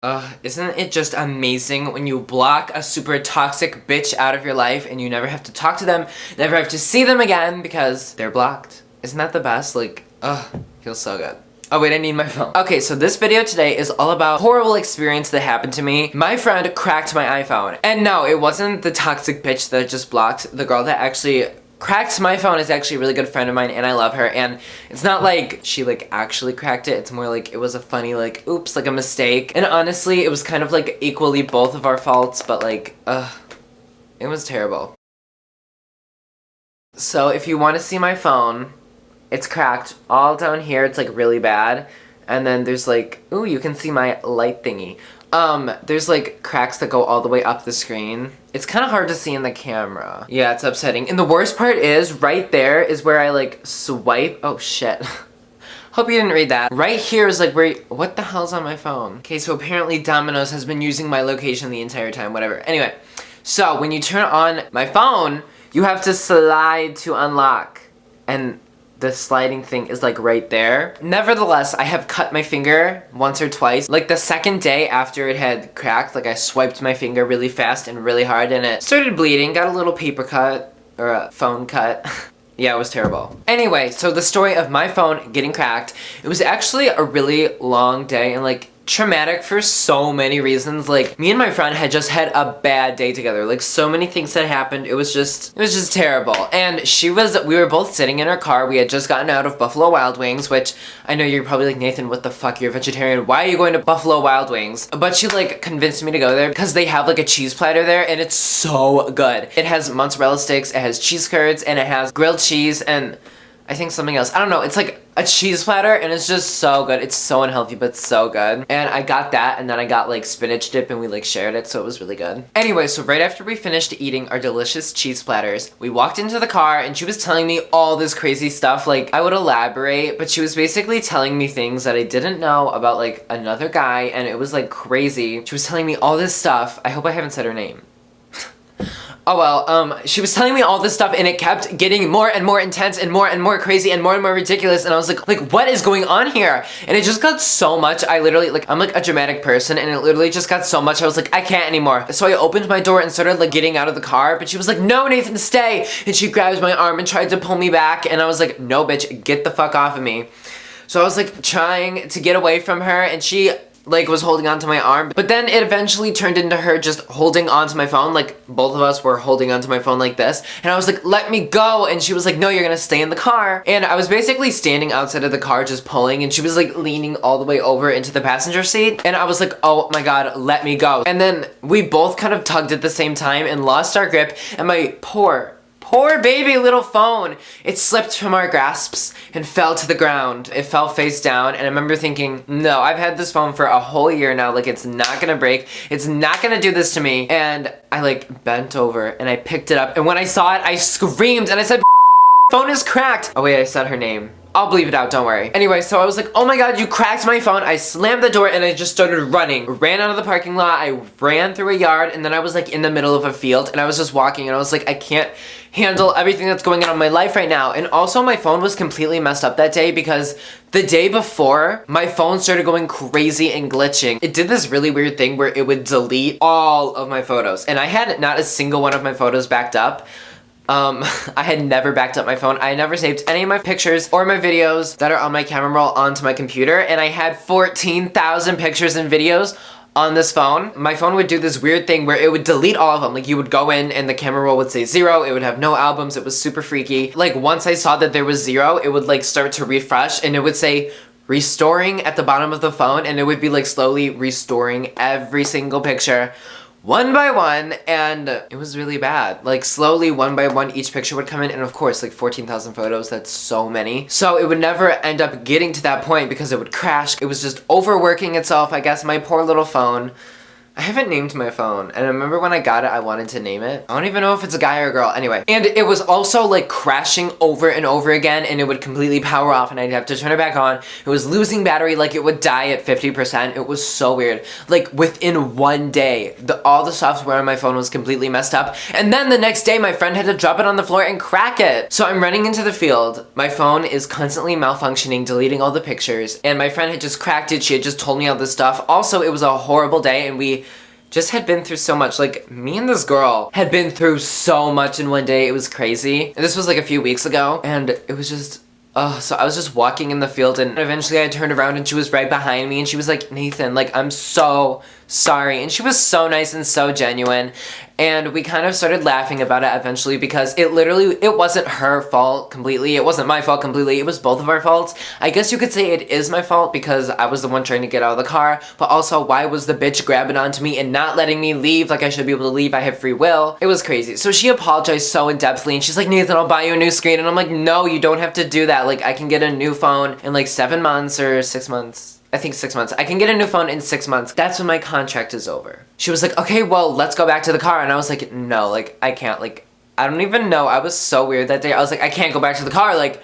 Isn't it just amazing when you block a super toxic bitch out of your life and you never have to talk to them, never have to see them again because they're blocked? Isn't that the best? Like, feels so good. Oh wait, I need my phone. Okay, so this video today is all about a horrible experience that happened to me. My friend cracked my iPhone. And no, it wasn't the toxic bitch that just blocked. The girl that actually cracked my phone is actually a really good friend of mine and I love her, and it's not like she like actually cracked it, it's more like it was a funny like oops, like a mistake. And honestly, it was kind of like equally both of our faults, but like it was terrible. So if you want to see my phone, it's cracked all down here, it's like really bad, and then there's like, ooh, you can see my light thingy. There's like cracks that go all the way up the screen. It's kind of hard to see in the camera. Yeah, it's upsetting. And the worst part is, right there is where I like swipe. Oh shit. Hope you didn't read that. Right here is like where, what the hell's on my phone? Okay, so apparently Domino's has been using my location the entire time, whatever. Anyway, so when you turn on my phone, you have to slide to unlock. And the sliding thing is like right there. Nevertheless, I have cut my finger once or twice. Like the second day after it had cracked, like I swiped my finger really fast and really hard and it started bleeding, got a little paper cut, or a phone cut. Yeah, it was terrible. Anyway, so the story of my phone getting cracked, it was actually a really long day and like traumatic for so many reasons. Like, me and my friend had just had a bad day together. Like, so many things had happened. It was just terrible. And we were both sitting in our car. We had just gotten out of Buffalo Wild Wings, which I know you're probably like, Nathan, what the fuck? You're a vegetarian. Why are you going to Buffalo Wild Wings? But she like convinced me to go there because they have like a cheese platter there and it's so good. It has mozzarella sticks, it has cheese curds, and it has grilled cheese and I think something else. I don't know. It's like a cheese platter and it's just so good. It's so unhealthy, but so good. And I got that and then I got like spinach dip and we like shared it, so it was really good. Anyway, so right after we finished eating our delicious cheese platters, we walked into the car and she was telling me all this crazy stuff. Like, I would elaborate, but she was basically telling me things that I didn't know about like another guy and it was like crazy. She was telling me all this stuff. I hope I haven't said her name. Oh well, she was telling me all this stuff and it kept getting more and more intense and more crazy and more ridiculous, and I was like, what is going on here? And it just got so much. I literally, like, I'm like a dramatic person and it literally just got so much. I was like, I can't anymore. So I opened my door and started like getting out of the car, but she was like, no, Nathan, stay. And she grabbed my arm and tried to pull me back and I was like, no, bitch, get the fuck off of me. So I was like trying to get away from her and she like was holding onto my arm, but then it eventually turned into her just holding onto my phone. Like, both of us were holding onto my phone like this, and I was like, let me go, and she was like, no, you're gonna stay in the car. And I was basically standing outside of the car just pulling, and she was like leaning all the way over into the passenger seat, and I was like, oh my god, let me go. And then we both kind of tugged at the same time and lost our grip, and my poor baby little phone, it slipped from our grasps and fell to the ground. It fell face down, and I remember thinking, no, I've had this phone for a whole year now, like, it's not gonna break, it's not gonna do this to me. And I like bent over and I picked it up, and when I saw it, I screamed and I said, phone is cracked. Oh wait, I said her name. I'll bleep it out, don't worry. Anyway, so I was like, oh my god, you cracked my phone. I slammed the door and I just started running. Ran out of the parking lot, I ran through a yard, and then I was like in the middle of a field and I was just walking and I was like, I can't handle everything that's going on in my life right now. And also my phone was completely messed up that day because the day before, my phone started going crazy and glitching. It did this really weird thing where it would delete all of my photos, and I had not a single one of my photos backed up. I had never backed up my phone. I had never saved any of my pictures or my videos that are on my camera roll onto my computer, and I had 14,000 pictures and videos on this phone. My phone would do this weird thing where it would delete all of them. Like, you would go in and the camera roll would say 0, it would have no albums, it was super freaky. Like, once I saw that there was 0, it would like start to refresh and it would say restoring at the bottom of the phone, and it would be like slowly restoring every single picture one by one, and it was really bad. Like, slowly, one by one, each picture would come in, and of course, like 14,000 photos, that's so many. So it would never end up getting to that point because it would crash. It was just overworking itself, I guess. My poor little phone. I haven't named my phone, and I remember when I got it, I wanted to name it. I don't even know if it's a guy or a girl. Anyway, and it was also like crashing over and over again, and it would completely power off, and I'd have to turn it back on. It was losing battery, like it would die at 50%. It was so weird. Like within one day, all the software on my phone was completely messed up, and then the next day, my friend had to drop it on the floor and crack it. So I'm running into the field. My phone is constantly malfunctioning, deleting all the pictures, and my friend had just cracked it. She had just told me all this stuff. Also, it was a horrible day, and we just had been through so much. Like, me and this girl had been through so much in one day. It was crazy. And this was like a few weeks ago, and it was just, so I was just walking in the field, and eventually I turned around and she was right behind me, and she was like, Nathan, like, I'm so sorry. And she was so nice and so genuine. And we kind of started laughing about it eventually because it wasn't her fault completely. It wasn't my fault completely. It was both of our faults. I guess you could say it is my fault because I was the one trying to get out of the car, but also why was the bitch grabbing onto me and not letting me leave like I should be able to leave? I have free will. It was crazy. So she apologized so in-depthly, and she's like, Nathan, I'll buy you a new screen. And I'm like, no, you don't have to do that. Like, I can get a new phone in like 7 months or 6 months. I think 6 months. I can get a new phone in 6 months. That's when my contract is over. She was like, okay, well, let's go back to the car. And I was like, no, like, I can't, like, I don't even know. I was so weird that day. I was like, I can't go back to the car, like,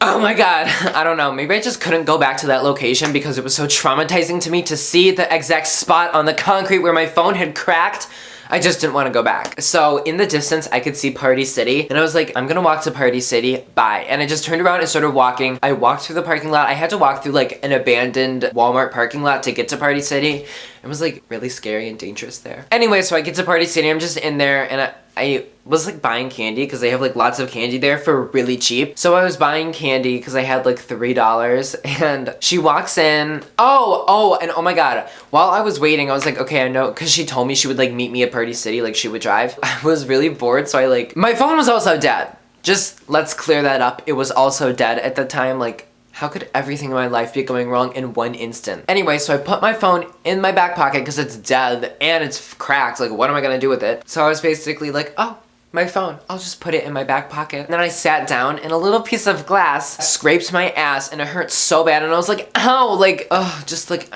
oh my god. I don't know. Maybe I just couldn't go back to that location because it was so traumatizing to me to see the exact spot on the concrete where my phone had cracked. I just didn't want to go back. So in the distance, I could see Party City, and I was like, I'm gonna walk to Party City, bye. And I just turned around and started walking. I walked through the parking lot. I had to walk through like an abandoned Walmart parking lot to get to Party City. It was like really scary and dangerous there. Anyway, so I get to Party City, I'm just in there, and I was like buying candy because they have like lots of candy there for really cheap. So I was buying candy because I had like $3, and she walks in. And oh my god, while I was waiting, I was like, okay, I know, because she told me she would like meet me at Party City, like she would drive. I was really bored, so my phone was also dead. Just let's clear that up. It was also dead at the time. Like, how could everything in my life be going wrong in one instant? Anyway, so I put my phone in my back pocket because it's dead and it's cracked. Like, what am I gonna do with it? So I was basically like, oh, my phone. I'll just put it in my back pocket. And then I sat down, and a little piece of glass scraped my ass, and it hurt so bad. And I was like, ow, like, just like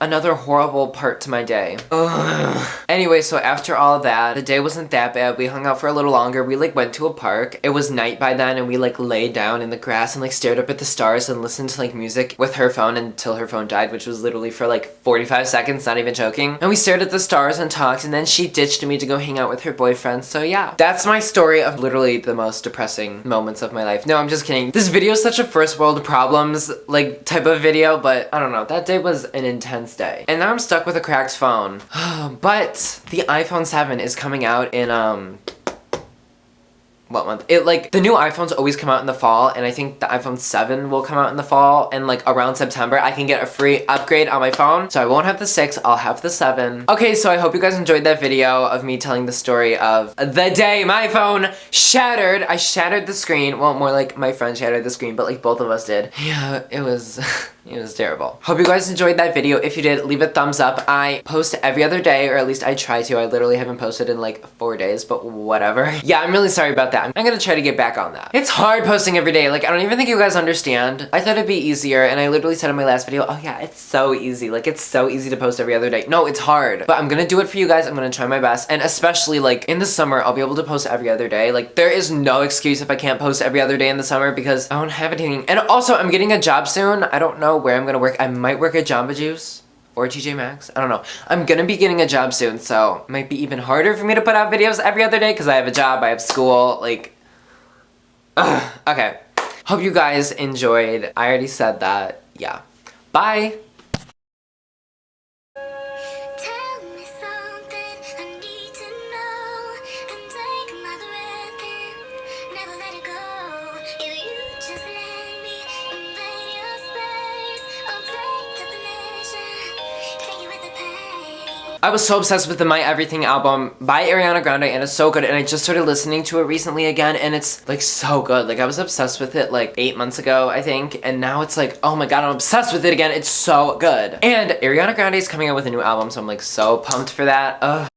another horrible part to my day. Ugh. Anyway, so after all of that, the day wasn't that bad. We hung out for a little longer. We like went to a park. It was night by then, and we like laid down in the grass and like stared up at the stars and listened to like music with her phone until her phone died, which was literally for like 45 seconds, not even joking. And we stared at the stars and talked, and then she ditched me to go hang out with her boyfriend. So yeah, that's my story of literally the most depressing moments of my life. No, I'm just kidding. This video is such a first world problems like type of video, but I don't know. That day was an intense day. And now I'm stuck with a cracked phone. But the iPhone 7 is coming out in what month? The new iPhones always come out in the fall, and I think the iPhone 7 will come out in the fall, and like around September I can get a free upgrade on my phone. So I won't have the 6, I'll have the 7. Okay, so I hope you guys enjoyed that video of me telling the story of the day my phone shattered. I shattered the screen. Well, more like my friend shattered the screen, but like both of us did. Yeah, it was it was terrible. Hope you guys enjoyed that video. If you did, leave a thumbs up. I post every other day, or at least I try to. I literally haven't posted in like 4 days, but whatever. Yeah, I'm really sorry about that. I'm gonna try to get back on that. It's hard posting every day. Like, I don't even think you guys understand. I thought it'd be easier, and I literally said in my last video, oh yeah, it's so easy. Like, it's so easy to post every other day. No, it's hard. But I'm gonna do it for you guys. I'm gonna try my best. And especially, like, in the summer, I'll be able to post every other day. Like, there is no excuse if I can't post every other day in the summer because I don't have anything. And also, I'm getting a job soon. I don't know where I'm gonna work. I might work at Jamba Juice or TJ Maxx. I don't know. I'm gonna be getting a job soon, so it might be even harder for me to put out videos every other day because I have a job, I have school, like... Okay. Hope you guys enjoyed. I already said that. Yeah. Bye! I was so obsessed with the My Everything album by Ariana Grande, and it's so good, and I just started listening to it recently again, and it's like so good. Like, I was obsessed with it like 8 months ago, I think, and now it's like, oh my god, I'm obsessed with it again. It's so good. And Ariana Grande is coming out with a new album, so I'm like so pumped for that. Ugh.